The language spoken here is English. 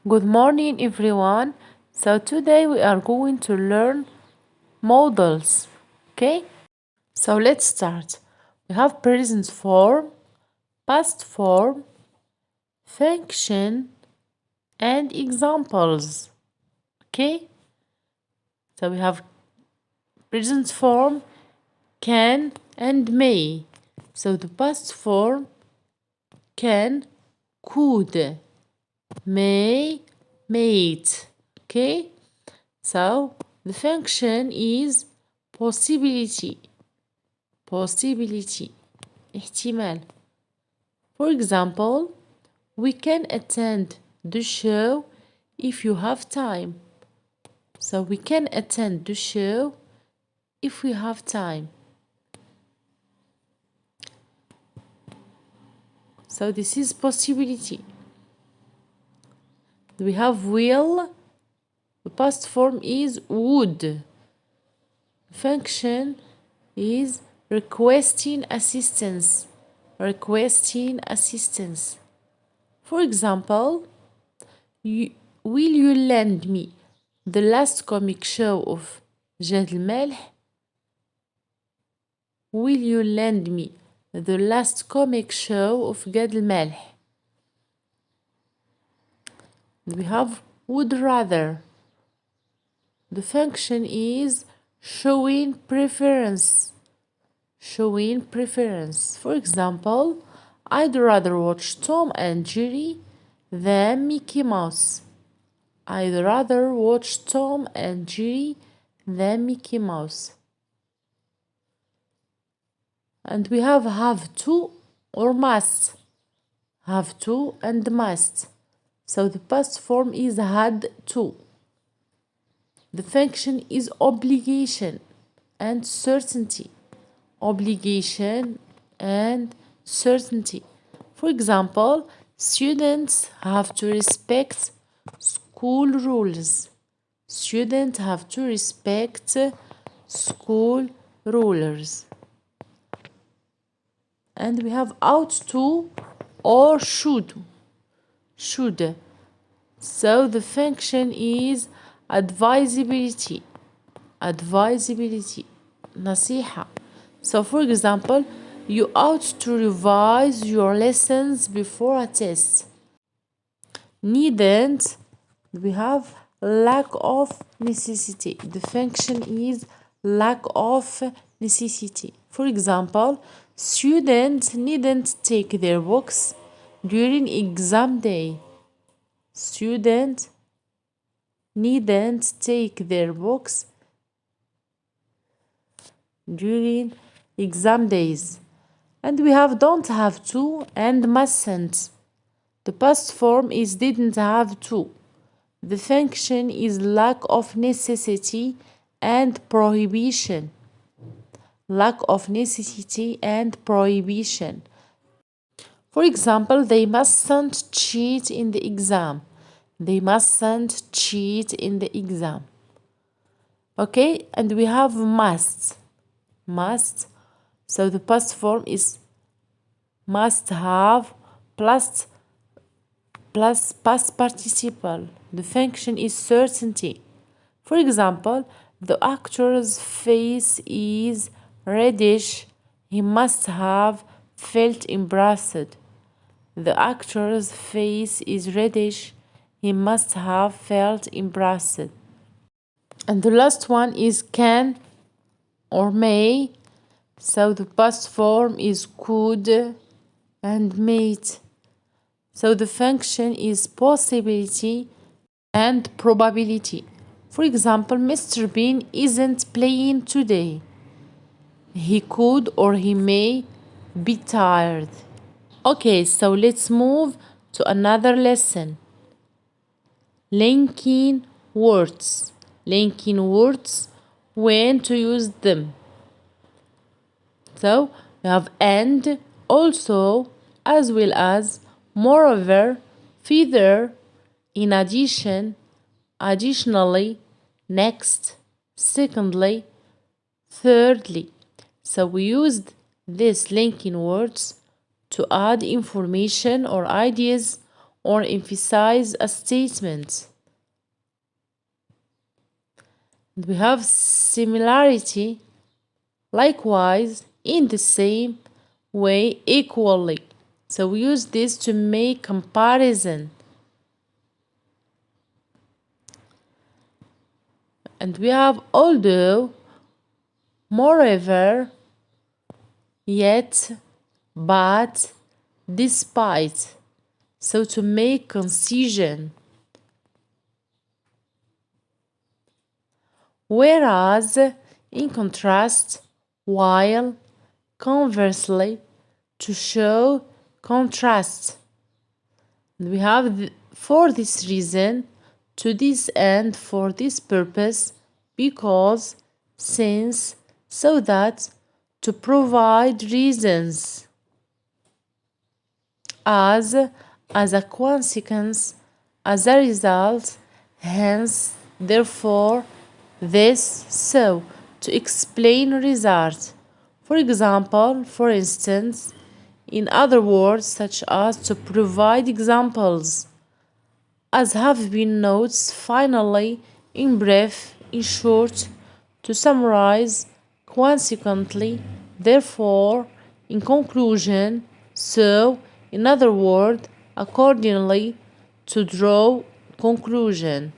Good morning, everyone. So, today we are going to learn modals. Okay? So, let's start. We have present form, past form, function, and examples. Okay? So, we have present form, can, and may. So, the past form can, could, may, made. Okay? So the function is possibility. Possibility. احتمال. For example, we can attend the show if you have time. So we can attend the show if we have time. So this is possibility. We have will. The past form is would. Function is requesting assistance. Requesting assistance. For example, will you lend me the last comic show of جاد المالح? Will you lend me the last comic show of جاد المالح? We have would rather. The function is showing preference. Showing preference. For example, I'd rather watch Tom and Jerry than Mickey Mouse. I'd rather watch Tom and Jerry than Mickey Mouse. And we have to or must. Have to and must. So the past form is had to. The function is obligation and certainty. Obligation and certainty. For example, students have to respect school rules. Students have to respect school rulers. And we have ought to or should. Should. So the function is advisability. Advisability. نصيحة. So for example, you ought to revise your lessons before a test. Needn't. We have lack of necessity. The function is lack of necessity. For example, students needn't take their books during exam day. Students needn't take their books during exam days. And we have don't have to and mustn't. The past form is didn't have to. The function is lack of necessity and prohibition. Lack of necessity and prohibition. For example, they mustn't cheat in the exam. They mustn't cheat in the exam. Okay, and we have must. Must. So the past form is must have plus past participle. The function is certainty. For example, the actor's face is reddish. He must have felt embarrassed. The actor's face is reddish. He must have felt embarrassed. And the last one is can or may. So the past form is could and made. So the function is possibility and probability. For example, Mr. Bean isn't playing today. He could or he may be tired. Okay, so let's move to another lesson. Linking words. Linking words, when to use them. So we have and, also, as well as, moreover, further, in addition, additionally, next, secondly, thirdly. So we used these linking words to add information or ideas or emphasize a statement. And we have similarity, likewise, in the same way, equally. So we use this to make comparison. And we have although, moreover, yet, but, despite. So to make concision. Whereas, in contrast, while, conversely, to show contrast. And we have for this reason, to this end, for this purpose, because, since, so that, to provide reasons, as a consequence, as a result, hence, therefore, this, so, to explain result. For example, for instance, in other words, such as to provide examples, as have been notes, finally, in brief, in short, to summarize, consequently, therefore, in conclusion, so, in other words, accordingly, to draw conclusion.